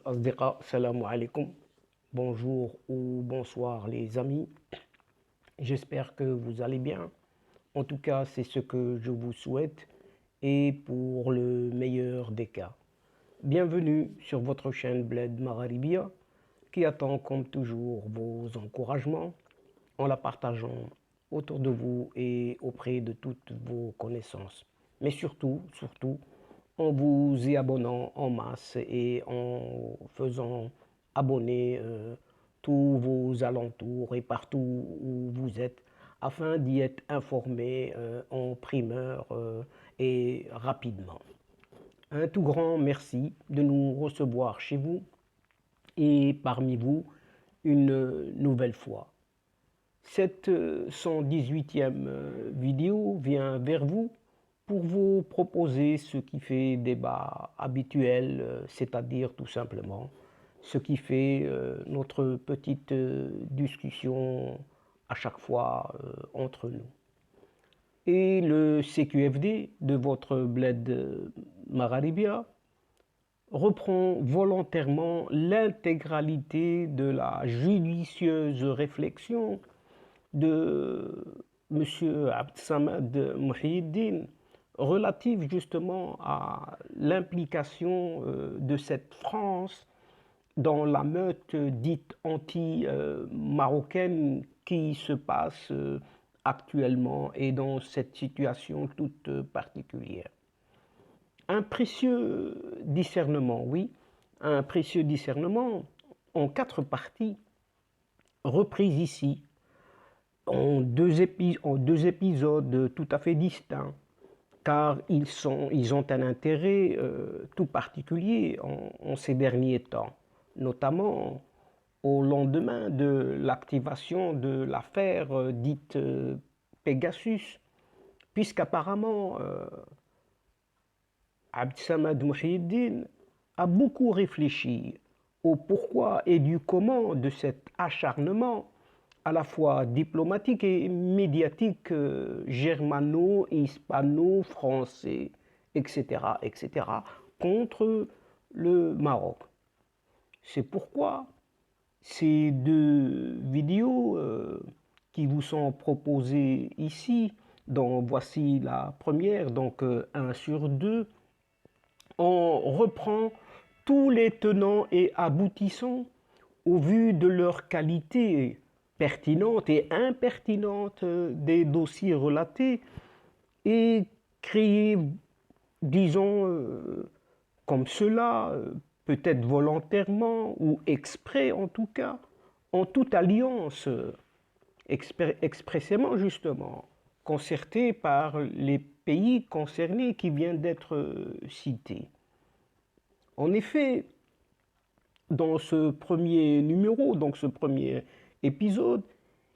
الأصدقاء السلام عليكم. Bonjour ou bonsoir les amis. J'espère que vous allez bien. En tout cas, c'est ce que je vous souhaite et pour le meilleur des cas. Bienvenue sur votre chaîne Bled Magharibia qui attend comme toujours vos encouragements en la partageant autour de vous et auprès de toutes vos connaissances. Mais surtout, en vous y abonnant en masse et en faisant abonner tous vos alentours et partout où vous êtes afin d'y être informé en primeur et rapidement. Un tout grand merci de nous recevoir chez vous et parmi vous une nouvelle fois. Cette 118e vidéo vient vers vous pour vous proposer ce qui fait débat habituel, c'est-à-dire tout simplement ce qui fait notre petite discussion à chaque fois entre nous. Et le CQFD de votre bled Magharibia reprend volontairement l'intégralité de la judicieuse réflexion de M. Abdessamad Mouhyiddine relative justement à l'implication de cette France dans la meute dite anti-marocaine qui se passe actuellement et dans cette situation toute particulière. Un précieux discernement, oui, un précieux discernement en 4 parties reprises ici en deux épisodes tout à fait distincts, car ils ont un intérêt tout particulier en ces derniers temps, notamment au lendemain de l'activation de l'affaire dite Pegasus, puisqu'apparemment Abdessamad Mouhyiddine a beaucoup réfléchi au pourquoi et du comment de cet acharnement à la fois diplomatique et médiatique germano-hispano-français, etc., contre le Maroc. C'est pourquoi ces 2 vidéos qui vous sont proposées ici, dont voici la première, donc 1 sur 2, on reprend tous les tenants et aboutissants au vu de leur qualité pertinente et impertinente des dossiers relatés et créer, disons, comme cela, peut-être volontairement ou exprès en tout cas, en toute alliance, expressément justement, concertée par les pays concernés qui viennent d'être cités. En effet, dans ce premier numéro, donc ce premier épisode,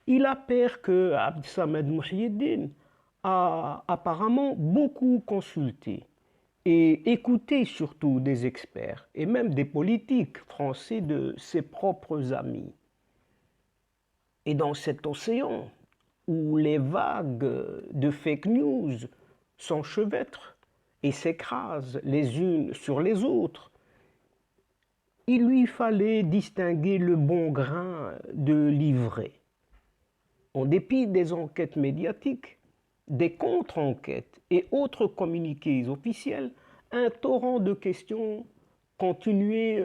il appert que Abdessamad Mouhyiddine a apparemment beaucoup consulté et écouté surtout des experts et même des politiques français de ses propres amis. Et dans cet océan où les vagues de fake news s'enchevêtrent et s'écrasent les unes sur les autres, il lui fallait distinguer le bon grain de l'ivraie. En dépit des enquêtes médiatiques, des contre-enquêtes et autres communiqués officiels, un torrent de questions continuait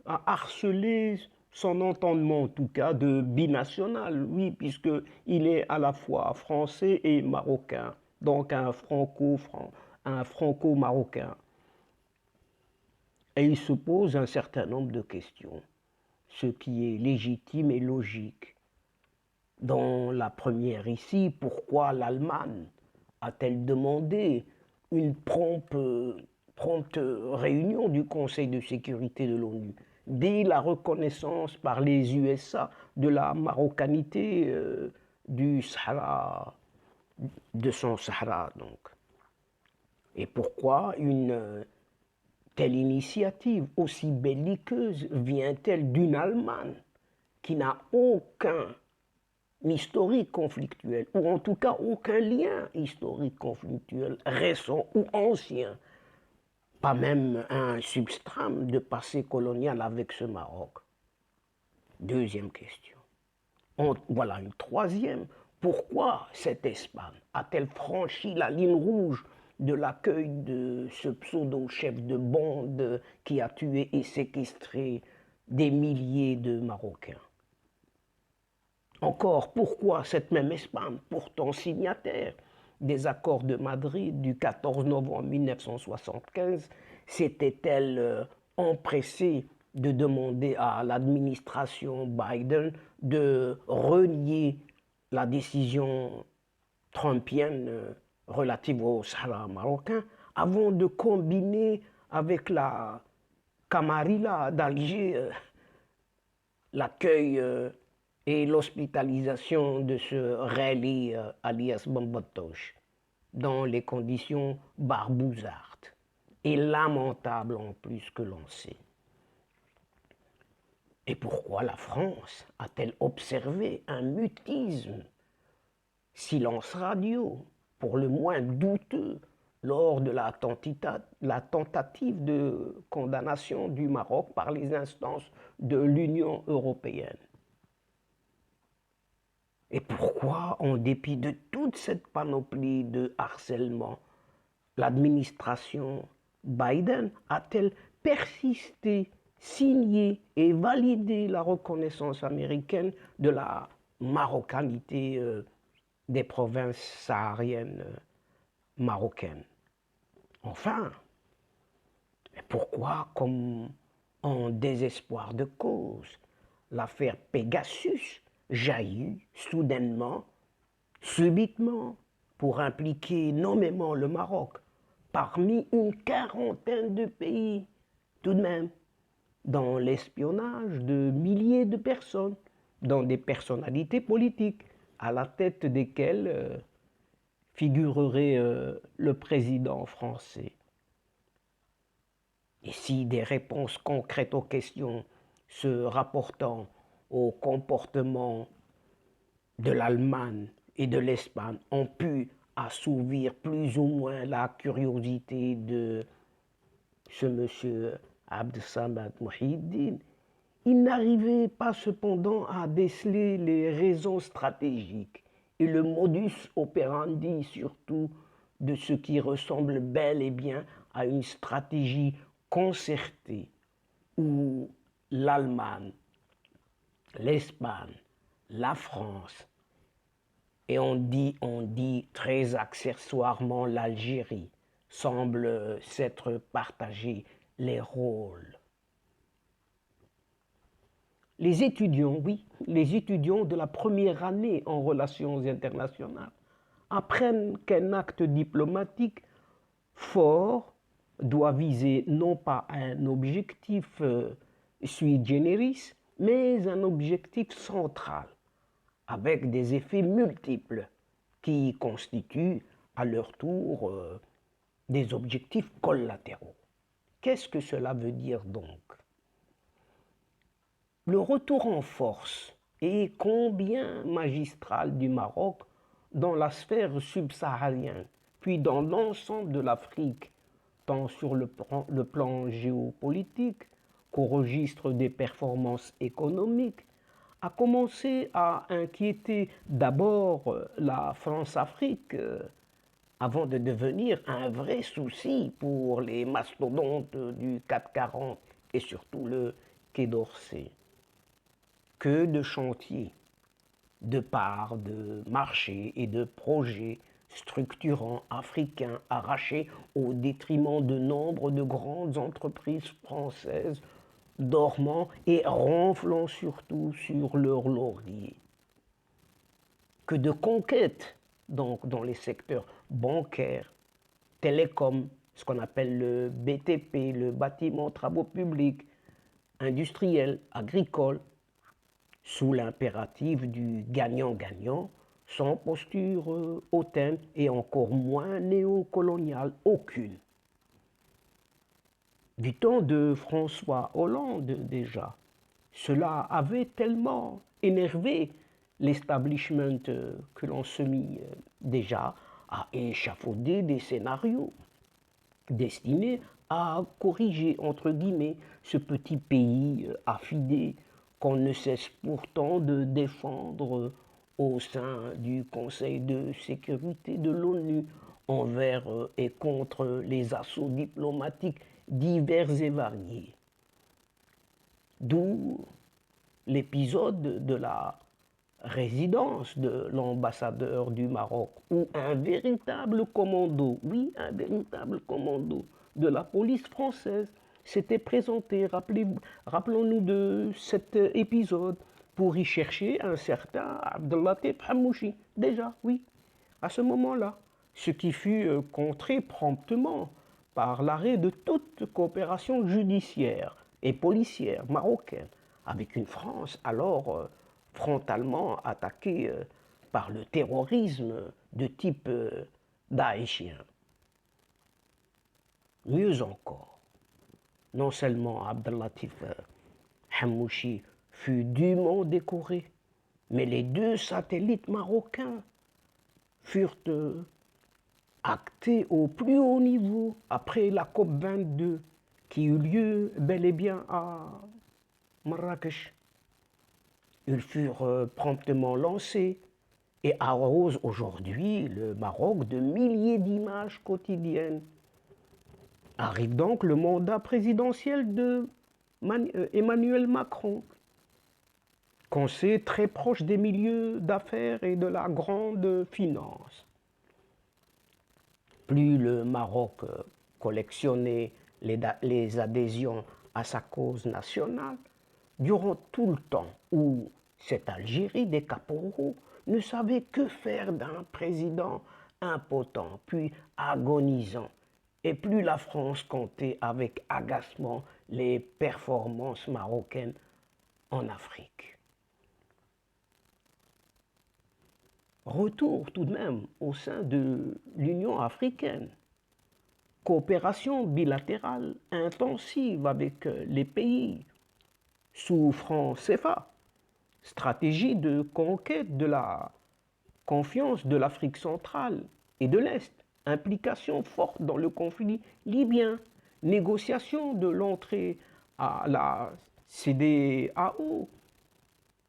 à harceler son entendement, en tout cas, de binational, oui, puisqu'il est à la fois français et marocain, donc un franco-marocain. Et il se pose un certain nombre de questions, ce qui est légitime et logique. Dans la première ici, pourquoi l'Allemagne a-t-elle demandé une prompte réunion du Conseil de sécurité de l'ONU dès la reconnaissance par les USA de la marocanité du Sahara, de son Sahara donc. Et pourquoi une telle initiative aussi belliqueuse vient-elle d'une Allemagne qui n'a aucun historique conflictuel, ou en tout cas aucun lien historique conflictuel récent ou ancien pas même un substrat de passé colonial avec ce Maroc. Deuxième question. Voilà une troisième. Pourquoi cette Espagne a-t-elle franchi la ligne rouge de l'accueil de ce pseudo-chef de bande qui a tué et séquestré des milliers de Marocains? Encore, pourquoi cette même Espagne, pourtant signataire des accords de Madrid du 14 novembre 1975, s'était-elle empressée de demander à l'administration Biden de renier la décision trumpienne relative au Sahara marocain avant de combiner avec la Camarilla d'Alger l'accueil et l'hospitalisation de ce Rally alias Bambatoche dans les conditions barbouzardes et lamentables en plus que l'on sait. Et pourquoi la France a-t-elle observé un mutisme, silence radio, pour le moins douteux, lors de la tentative de condamnation du Maroc par les instances de l'Union européenne? Et pourquoi, en dépit de toute cette panoplie de harcèlement, l'administration Biden a-t-elle persisté, signé et validé la reconnaissance américaine de la marocanité des provinces sahariennes marocaines? Enfin, pourquoi, comme en désespoir de cause, l'affaire Pegasus jaillit soudainement, subitement, pour impliquer nommément le Maroc parmi une quarantaine de pays, tout de même, dans l'espionnage de milliers de personnes, dans des personnalités politiques, à la tête desquelles figurerait le président français. Et si des réponses concrètes aux questions se rapportant au comportement de l'Allemagne et de l'Espagne ont pu assouvir plus ou moins la curiosité de ce monsieur Abd Samad Mohiddin, il n'arrivait pas cependant à déceler les raisons stratégiques et le modus operandi surtout de ce qui ressemble bel et bien à une stratégie concertée où l'Allemagne, l'Espagne, la France et on dit très accessoirement l'Algérie semblent s'être partagés les rôles. Les étudiants, oui, les étudiants de la première année en relations internationales apprennent qu'un acte diplomatique fort doit viser non pas un objectif sui generis, mais un objectif central, avec des effets multiples qui constituent à leur tour des objectifs collatéraux. Qu'est-ce que cela veut dire donc? Le retour en force est combien magistral du Maroc dans la sphère subsaharienne, puis dans l'ensemble de l'Afrique, tant sur le plan géopolitique qu'au registre des performances économiques, a commencé à inquiéter d'abord la France-Afrique avant de devenir un vrai souci pour les mastodontes du 440 et surtout le Quai d'Orsay. Que de chantiers, de parts, de marchés et de projets structurants africains arrachés au détriment de nombre de grandes entreprises françaises dormant et ronflant surtout sur leur laurier. Que de conquêtes donc dans les secteurs bancaires, télécom, ce qu'on appelle le BTP, le bâtiment travaux publics, industriel, agricole, sous l'impératif du gagnant-gagnant, sans posture hautaine et encore moins néocoloniale aucune. Du temps de François Hollande déjà, cela avait tellement énervé l'establishment que l'on se mit déjà à échafauder des scénarios destinés à corriger, entre guillemets, ce petit pays affidé qu'on ne cesse pourtant de défendre au sein du Conseil de sécurité de l'ONU envers et contre les assauts diplomatiques divers et variés. D'où l'épisode de la résidence de l'ambassadeur du Maroc, où un véritable commando, oui, un véritable commando de la police française s'était présenté. Rappelons-nous de cet épisode pour y chercher un certain Abdellatif Hamouchi. Déjà, oui, à ce moment-là, ce qui fut contré promptement par l'arrêt de toute coopération judiciaire et policière marocaine avec une France alors frontalement attaquée par le terrorisme de type daéchien. Mieux encore, non seulement Abdellatif Hamouchi fut dûment décoré, mais les deux satellites marocains furent actés au plus haut niveau après la COP 22 qui eut lieu bel et bien à Marrakech. Ils furent promptement lancés et arrosent aujourd'hui le Maroc de milliers d'images quotidiennes. Arrive donc le mandat présidentiel de Emmanuel Macron, qu'on sait très proche des milieux d'affaires et de la grande finance. Plus le Maroc collectionnait les adhésions à sa cause nationale, durant tout le temps où cette Algérie des caporaux ne savait que faire d'un président impotent, puis agonisant, et plus la France comptait avec agacement les performances marocaines en Afrique. Retour tout de même au sein de l'Union africaine. Coopération bilatérale intensive avec les pays sous franc CFA. Stratégie de conquête de la confiance de l'Afrique centrale et de l'Est. Implication forte dans le conflit libyen. Négociation de l'entrée à la CEDEAO.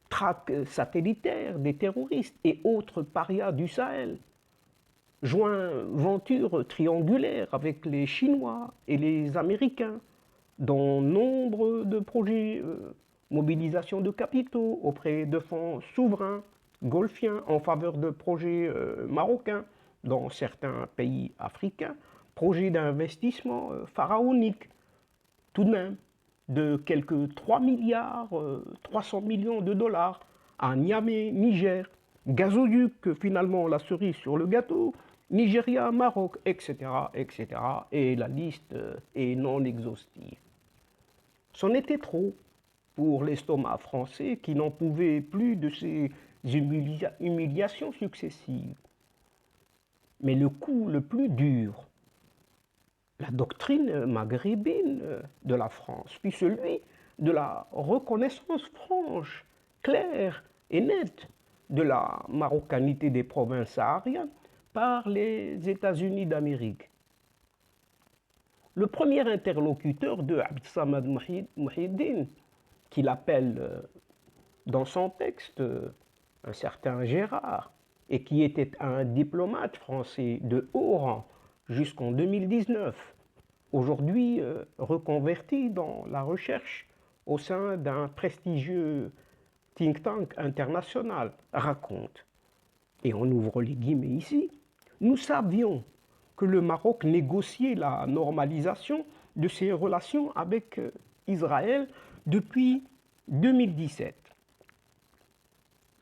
Traque satellitaire des terroristes et autres parias du Sahel. Jointure triangulaire avec les Chinois et les Américains dans nombre de projets, mobilisation de capitaux auprès de fonds souverains golfiens en faveur de projets marocains dans certains pays africains, projets d'investissement pharaoniques tout de même de quelques 3 milliards 300 millions de dollars à Niamey, Niger, gazoduc finalement la cerise sur le gâteau, Nigeria, Maroc, etc., etc. Et la liste est non exhaustive. C'en était trop pour l'estomac français qui n'en pouvait plus de ces humiliations successives. Mais le coup le plus dur, la doctrine maghrébine de la France, puis celui de la reconnaissance franche, claire et nette de la marocanité des provinces sahariennes par les États-Unis d'Amérique. Le premier interlocuteur de Abdessamad Mouhidine, qu'il appelle dans son texte un certain Gérard, et qui était un diplomate français de haut rang jusqu'en 2019, aujourd'hui reconverti dans la recherche au sein d'un prestigieux think tank international, raconte, et on ouvre les guillemets ici, nous savions que le Maroc négociait la normalisation de ses relations avec Israël depuis 2017.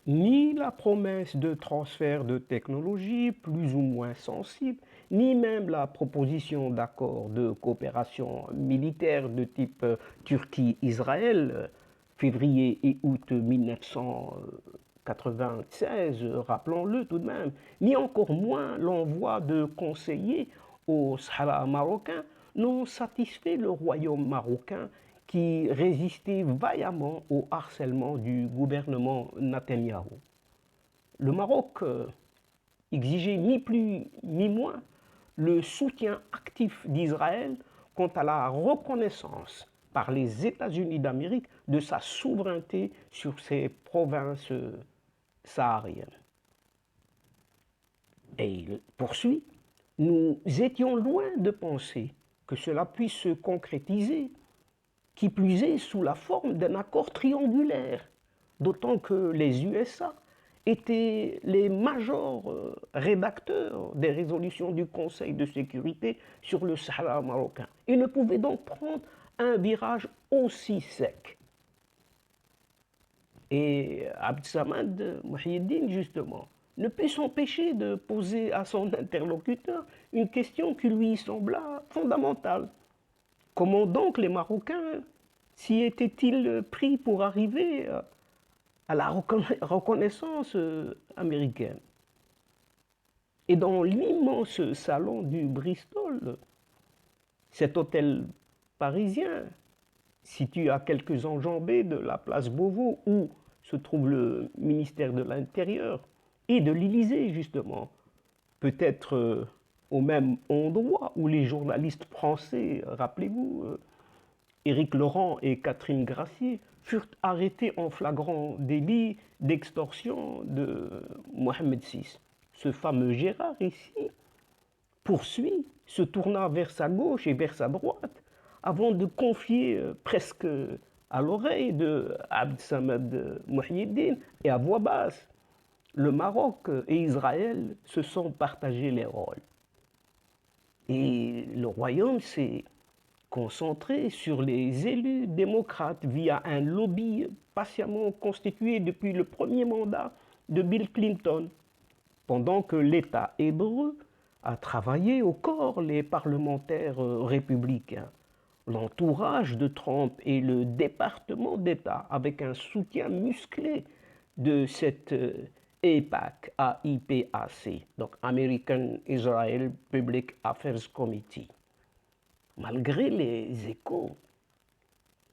Ni la promesse de transfert de technologies plus ou moins sensibles, ni même la proposition d'accord de coopération militaire de type Turquie-Israël, février et août 1996, rappelons-le tout de même, ni encore moins l'envoi de conseillers au Sahara marocain n'ont satisfait le royaume marocain qui résistait vaillamment au harcèlement du gouvernement Netanyahou. Le Maroc exigeait ni plus ni moins le soutien actif d'Israël quant à la reconnaissance par les États-Unis d'Amérique de sa souveraineté sur ces provinces sahariennes. Et il poursuit, nous étions loin de penser que cela puisse se concrétiser, qui plus est sous la forme d'un accord triangulaire, d'autant que les USA étaient les majors rédacteurs des résolutions du Conseil de sécurité sur le Sahara marocain. Ils ne pouvaient donc prendre un virage aussi sec. Et Abd-Samad Mohiuddin, justement, ne peut s'empêcher de poser à son interlocuteur une question qui lui sembla fondamentale. Comment donc les Marocains s'y étaient-ils pris pour arriver à la reconnaissance américaine? Et dans l'immense salon du Bristol, cet hôtel parisien, situé à quelques enjambées de la place Beauvau, où se trouve le ministère de l'Intérieur, et de l'Élysée, justement, peut-être au même endroit où les journalistes français, rappelez-vous, Éric Laurent et Catherine Gracier, furent arrêtés en flagrant délit d'extorsion de Mohamed VI. Ce fameux Gérard ici poursuit, se tourna vers sa gauche et vers sa droite, avant de confier presque à l'oreille de Abd-Samad Mohiuddin et à voix basse, le Maroc et Israël se sont partagés les rôles. Et le royaume s'est concentré sur les élus démocrates via un lobby patiemment constitué depuis le premier mandat de Bill Clinton, pendant que l'État hébreu a travaillé au corps les parlementaires républicains, l'entourage de Trump et le département d'État avec un soutien musclé de cette AIPAC, AIPAC, donc American Israel Public Affairs Committee. Malgré les échos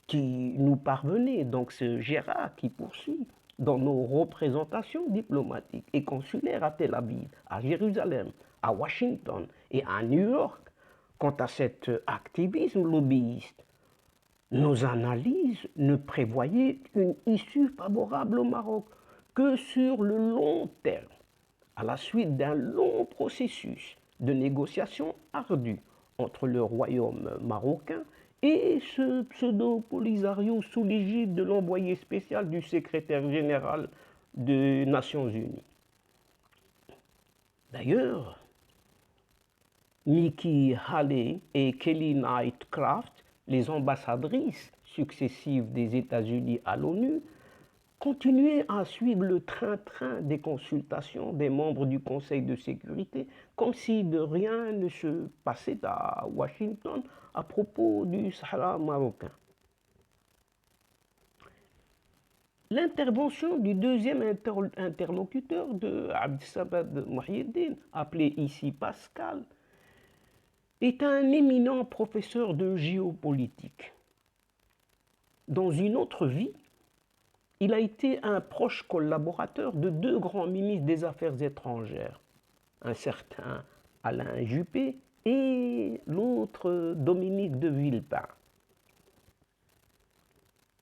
qui nous parvenaient, donc ce Gérard qui poursuit dans nos représentations diplomatiques et consulaires à Tel Aviv, à Jérusalem, à Washington et à New York, quant à cet activisme lobbyiste, nos analyses ne prévoyaient une issue favorable au Maroc que sur le long terme, à la suite d'un long processus de négociations ardues entre le royaume marocain et ce pseudo-Polisario sous l'égide de l'envoyé spécial du secrétaire général des Nations Unies. D'ailleurs, Nikki Haley et Kelly Nightcraft, les ambassadrices successives des États-Unis à l'ONU, continuaient à suivre le train-train des consultations des membres du Conseil de sécurité, comme si de rien ne se passait à Washington à propos du Sahara marocain. L'intervention du deuxième interlocuteur de Abd-Samad Mohiuddin, appelé ici Pascal, est un éminent professeur de géopolitique. Dans une autre vie, il a été un proche collaborateur de deux grands ministres des Affaires étrangères, un certain Alain Juppé et l'autre Dominique de Villepin.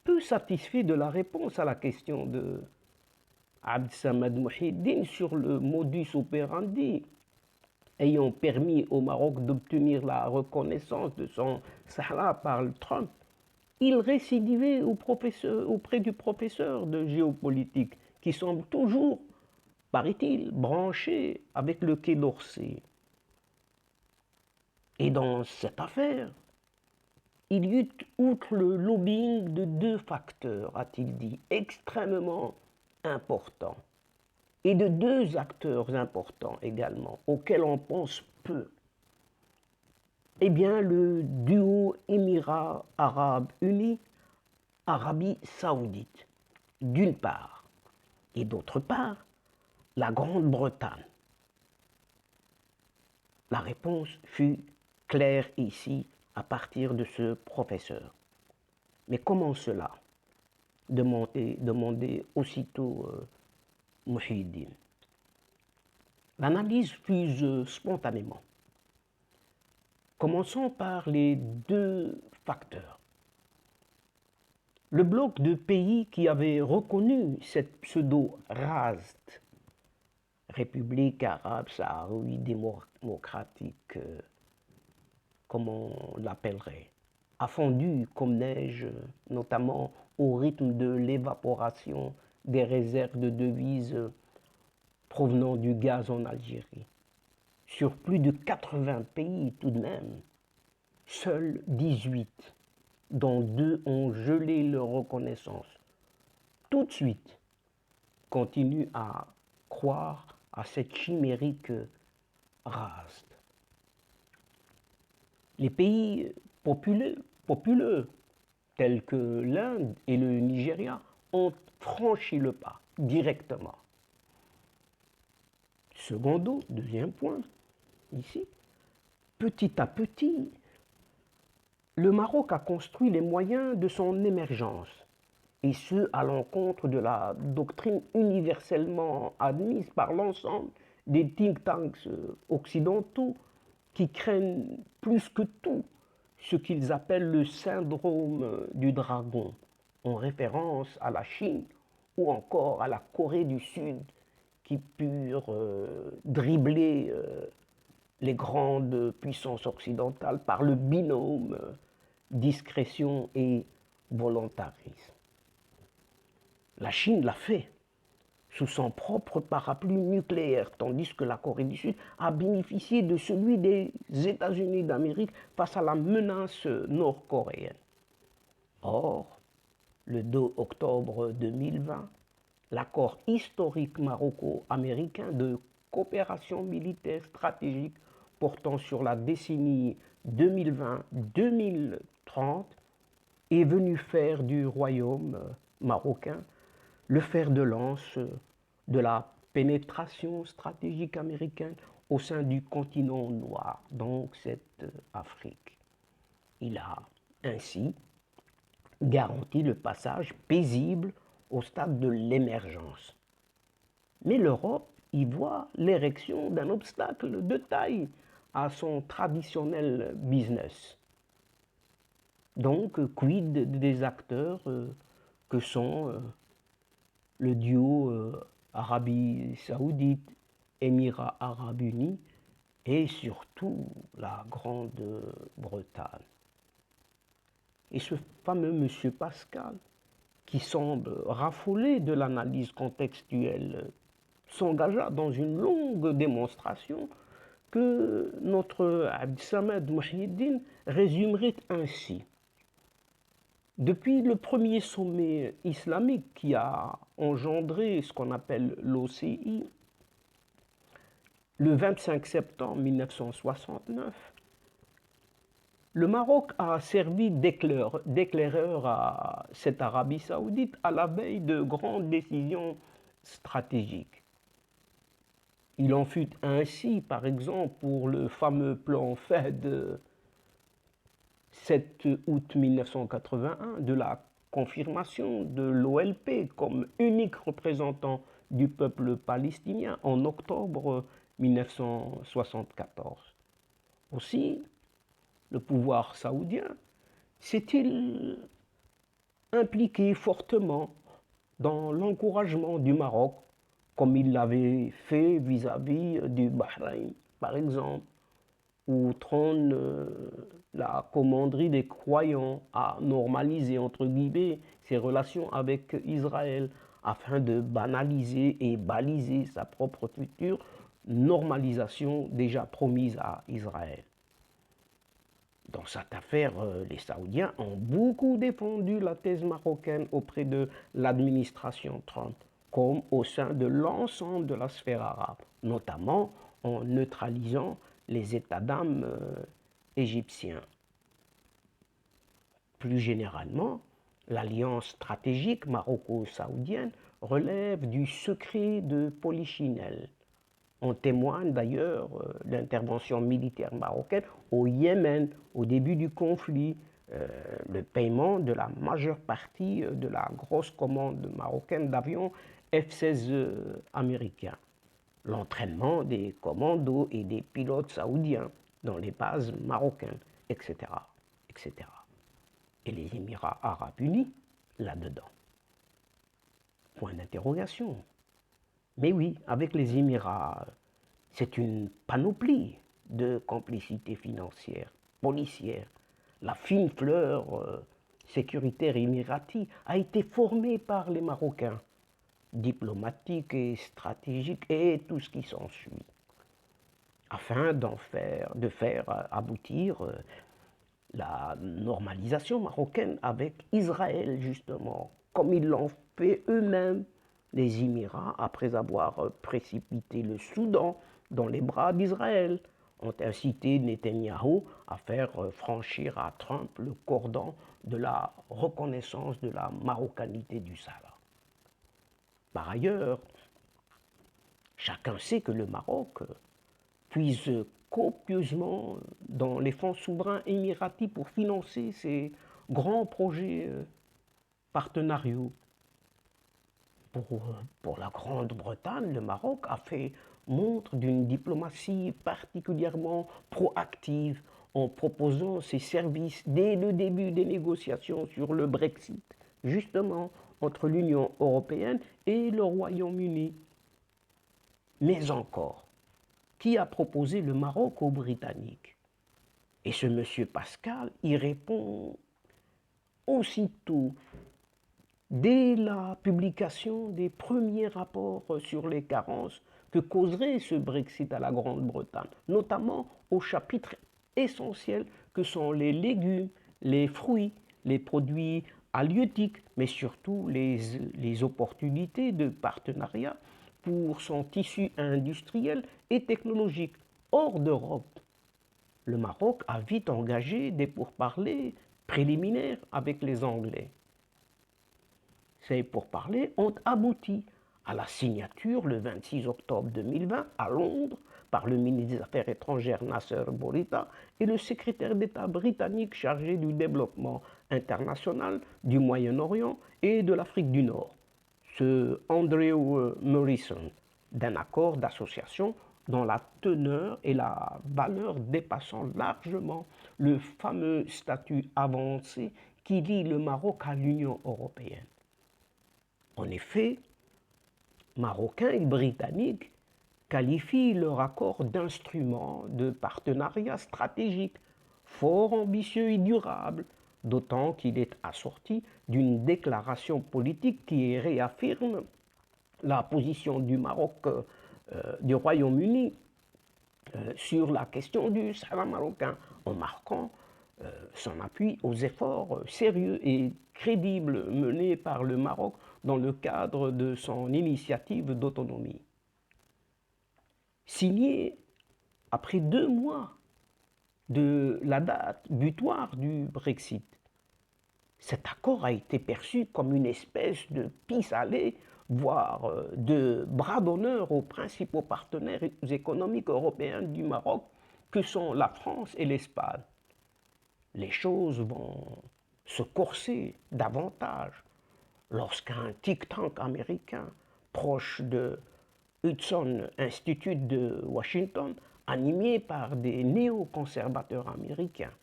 Peu satisfait de la réponse à la question de Abd-Samad Mohiuddin sur le modus operandi ayant permis au Maroc d'obtenir la reconnaissance de son Sahara par Trump, il récidivait auprès du professeur de géopolitique, qui semble toujours, paraît-il, branché avec le Quai d'Orsay. Et dans cette affaire, il y eut, outre le lobbying, de deux facteurs, a-t-il dit, extrêmement importants, et de deux acteurs importants également, auxquels on pense peu. Eh bien, le duo Émirats arabes unis, Arabie saoudite, d'une part, et d'autre part, la Grande-Bretagne. La réponse fut claire ici à partir de ce professeur. Mais comment cela? Demandait aussitôt Mohiuddin. L'analyse fuse spontanément. Commençons par les deux facteurs. Le bloc de pays qui avait reconnu cette pseudo-RASD, République arabe sahraoui démocratique, comme on l'appellerait, a fondu comme neige, notamment au rythme de l'évaporation des réserves de devises provenant du gaz en Algérie. Sur plus de 80 pays tout de même, seuls 18, dont 2 ont gelé leur reconnaissance. Tout de suite, continuent à croire à cette chimérique race. Les pays populeux tels que l'Inde et le Nigeria ont franchi le pas directement. Secondo, deuxième point, ici, petit à petit, le Maroc a construit les moyens de son émergence, et ce à l'encontre de la doctrine universellement admise par l'ensemble des think tanks occidentaux qui craignent plus que tout ce qu'ils appellent le syndrome du dragon, en référence à la Chine ou encore à la Corée du Sud, qui purent dribbler les grandes puissances occidentales par le binôme discrétion et volontarisme. La Chine l'a fait sous son propre parapluie nucléaire, tandis que la Corée du Sud a bénéficié de celui des États-Unis d'Amérique face à la menace nord-coréenne. Or, le 2 octobre 2020, l'accord historique maroco-américain de coopération militaire stratégique portant sur la décennie 2020-2030 est venu faire du royaume marocain le fer de lance de la pénétration stratégique américaine au sein du continent noir, donc cette Afrique. Il a ainsi garanti le passage paisible au stade de l'émergence. Mais l'Europe y voit l'érection d'un obstacle de taille à son traditionnel business. Donc, quid des acteurs que sont le duo Arabie Saoudite, Émirats Arabes Unis et surtout la Grande-Bretagne. Et ce fameux monsieur Pascal, qui semble raffolé de l'analyse contextuelle, s'engagea dans une longue démonstration que notre Abdessamed Mouhyiddin résumerait ainsi. Depuis le premier sommet islamique qui a engendré ce qu'on appelle l'OCI, le 25 septembre 1969, le Maroc a servi d'éclaireur à cette Arabie saoudite à la veille de grandes décisions stratégiques. Il en fut ainsi, par exemple, pour le fameux plan FED 7 août 1981 de la confirmation de l'OLP comme unique représentant du peuple palestinien en octobre 1974. Aussi, le pouvoir saoudien s'est-il impliqué fortement dans l'encouragement du Maroc, comme il l'avait fait vis-à-vis du Bahreïn, par exemple, où trône la commanderie des croyants à normaliser, entre guillemets, ses relations avec Israël, afin de banaliser et baliser sa propre future normalisation déjà promise à Israël. Dans cette affaire, les Saoudiens ont beaucoup défendu la thèse marocaine auprès de l'administration Trump, comme au sein de l'ensemble de la sphère arabe, notamment en neutralisant les états d'âme égyptiens. Plus généralement, l'alliance stratégique maroco-saoudienne relève du secret de Polichinelle. En témoigne d'ailleurs l'intervention militaire marocaine au Yémen au début du conflit, le paiement de la majeure partie de la grosse commande marocaine d'avions F-16 américains, l'entraînement des commandos et des pilotes saoudiens, dans les bases marocaines, etc., etc. Et les Émirats arabes unis là-dedans. Point d'interrogation. Mais oui, avec les Émirats, c'est une panoplie de complicité financière, policière. La fine fleur sécuritaire émirati a été formée par les Marocains, diplomatiques et stratégiques et tout ce qui s'ensuit, afin de faire aboutir la normalisation marocaine avec Israël, justement, comme ils l'ont fait eux-mêmes, les Émirats, après avoir précipité le Soudan dans les bras d'Israël, ont incité Netanyahou à faire franchir à Trump le cordon de la reconnaissance de la marocanité du Sahara. Par ailleurs, chacun sait que le Maroc puise copieusement dans les fonds souverains émiratis pour financer ces grands projets partenariaux. Pour la Grande-Bretagne, le Maroc a fait montre d'une diplomatie particulièrement proactive en proposant ses services dès le début des négociations sur le Brexit, justement entre l'Union européenne et le Royaume-Uni. Mais encore, qui a proposé le Maroc aux Britanniques? Et ce monsieur Pascal y répond aussitôt, dès la publication des premiers rapports sur les carences que causerait ce Brexit à la Grande-Bretagne, notamment au chapitre essentiel que sont les légumes, les fruits, les produits halieutiques, mais surtout les opportunités de partenariat pour son tissu industriel et technologique hors d'Europe. Le Maroc a vite engagé des pourparlers préliminaires avec les Anglais. Ces pourparlers ont abouti à la signature le 26 octobre 2020 à Londres par le ministre des Affaires étrangères Nasser Bourita et le secrétaire d'État britannique chargé du développement international du Moyen-Orient et de l'Afrique du Nord, ce Andrew Morrison, d'un accord d'association dont la teneur et la valeur dépassant largement le fameux statut avancé qui lie le Maroc à l'Union européenne. En effet, Marocains et Britanniques qualifient leur accord d'instrument de partenariat stratégique, fort ambitieux et durable, d'autant qu'il est assorti d'une déclaration politique qui réaffirme la position du Maroc, du Royaume-Uni sur la question du Sahara marocain, en marquant son appui aux efforts sérieux et crédibles menés par le Maroc dans le cadre de son initiative d'autonomie. Signé après 2 mois de la date butoir du Brexit, cet accord a été perçu comme une espèce de pis-aller, voire de bras d'honneur aux principaux partenaires économiques européens du Maroc, que sont la France et l'Espagne. Les choses vont se corser davantage lorsqu'un think tank américain proche de Hudson Institute de Washington, animé par des néoconservateurs américains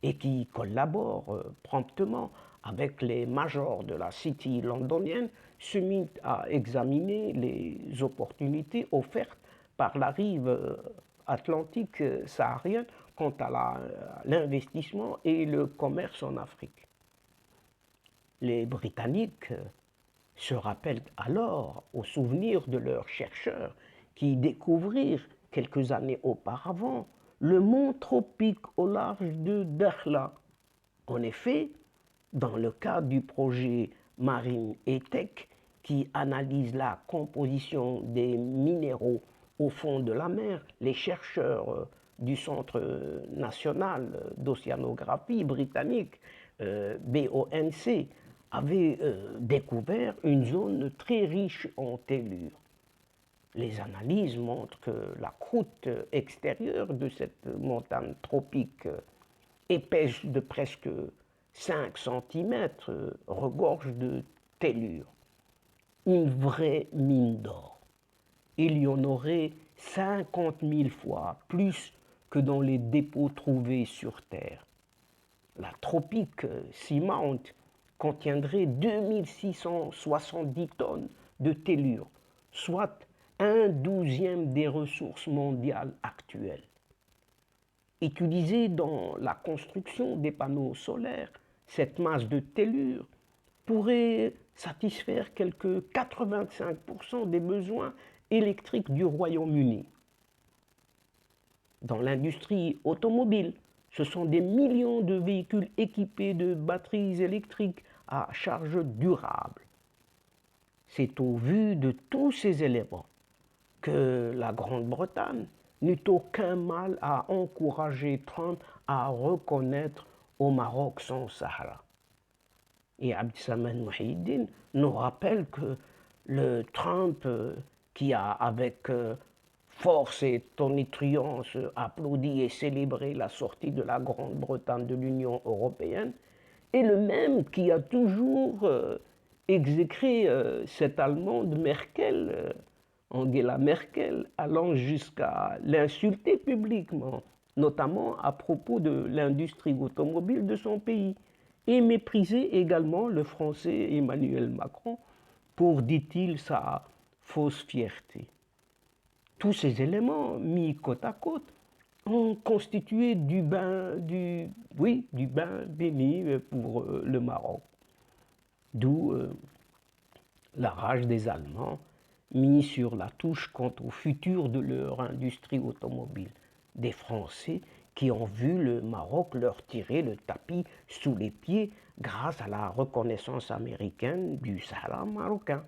et qui collabore promptement avec les majors de la City londonienne, se mit à examiner les opportunités offertes par la rive atlantique saharienne quant à l'investissement et le commerce en Afrique. Les Britanniques se rappellent alors au souvenir de leurs chercheurs qui découvrirent quelques années auparavant le mont tropique au large de Dakhla. En effet, dans le cadre du projet Marine et Tech qui analyse la composition des minéraux au fond de la mer, les chercheurs du Centre national d'océanographie britannique, BONC, avaient découvert une zone très riche en tellure. Les analyses montrent que la croûte extérieure de cette montagne tropique, épaisse de presque 5 cm, regorge de tellure. Une vraie mine d'or. Il y en aurait 50 000 fois plus que dans les dépôts trouvés sur Terre. La Tropic Seamount contiendrait 2670 tonnes de tellure, soit 1/12 des ressources mondiales actuelles. Utilisée dans la construction des panneaux solaires, cette masse de tellure pourrait satisfaire quelque 85% des besoins électriques du Royaume-Uni. Dans l'industrie automobile, ce sont des millions de véhicules équipés de batteries électriques à charge durable. C'est au vu de tous ces éléments que la Grande-Bretagne n'eut aucun mal à encourager Trump à reconnaître au Maroc son Sahara. Et Abdessamad Mohiuddin nous rappelle que le Trump qui a avec force et tonitruance applaudi et célébré la sortie de la Grande-Bretagne de l'Union européenne est le même qui a toujours exécré cette Allemande Merkel, Angela Merkel, allant jusqu'à l'insulter publiquement, notamment à propos de l'industrie automobile de son pays, et mépriser également le Français Emmanuel Macron pour, dit-il, sa fausse fierté. Tous ces éléments mis côte à côte ont constitué du bain béni pour le Maroc. D'où la rage des Allemands mis sur la touche quant au futur de leur industrie automobile. Des Français qui ont vu le Maroc leur tirer le tapis sous les pieds grâce à la reconnaissance américaine du Sahara marocain.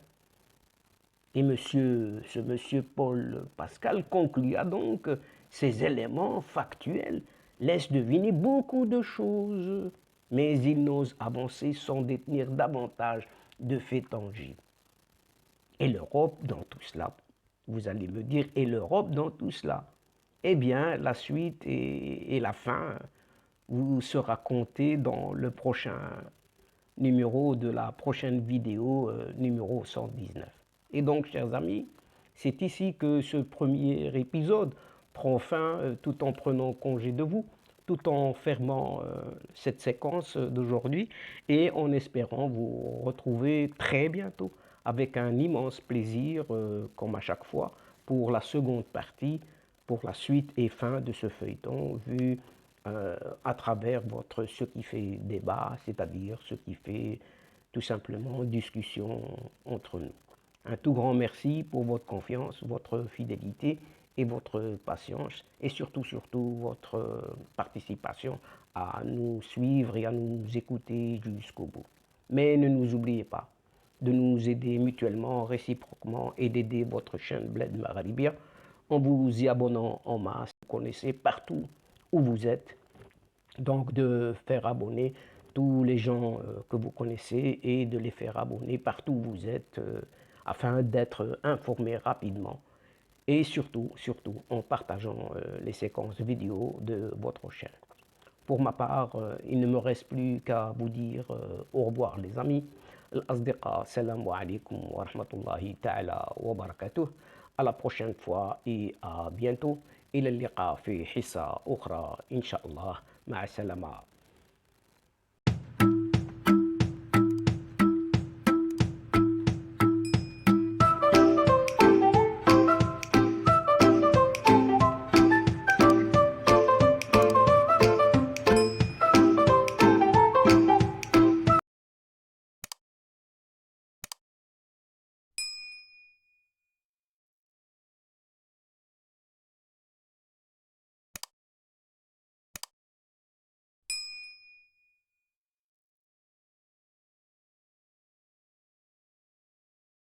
Et ce monsieur Paul Pascal conclua donc que ces éléments factuels laissent deviner beaucoup de choses, mais il n'ose avancer sans détenir davantage de faits tangibles. Et l'Europe dans tout cela? Vous allez me dire, et l'Europe dans tout cela? Eh bien, la suite et la fin vous sera contée dans le prochain numéro de la prochaine vidéo, numéro 119. Et donc, chers amis, c'est ici que ce premier épisode prend fin, tout en prenant congé de vous, tout en fermant cette séquence d'aujourd'hui et en espérant vous retrouver très bientôt avec un immense plaisir, comme à chaque fois, pour la seconde partie, pour la suite et fin de ce feuilleton vu à travers ce qui fait débat, c'est-à-dire ce qui fait tout simplement discussion entre nous. Un tout grand merci pour votre confiance, votre fidélité et votre patience et surtout votre participation à nous suivre et à nous écouter jusqu'au bout. Mais ne nous oubliez pas de nous aider mutuellement, réciproquement et d'aider votre chaîne Bled Magharibia en vous y abonnant en masse. Vous connaissez partout où vous êtes, donc de faire abonner tous les gens que vous connaissez et de les faire abonner partout où vous êtes afin d'être informés rapidement et surtout en partageant les séquences vidéo de votre chaîne. Pour ma part, il ne me reste plus qu'à vous dire au revoir les amis. Al-Asdiqa, salam alaikum wa rahmatullahi ta'ala wa barakatuh. À la prochaine fois et à bientôt. إلى اللقاء في حصة أخرى إن شاء الله. مع السلامة.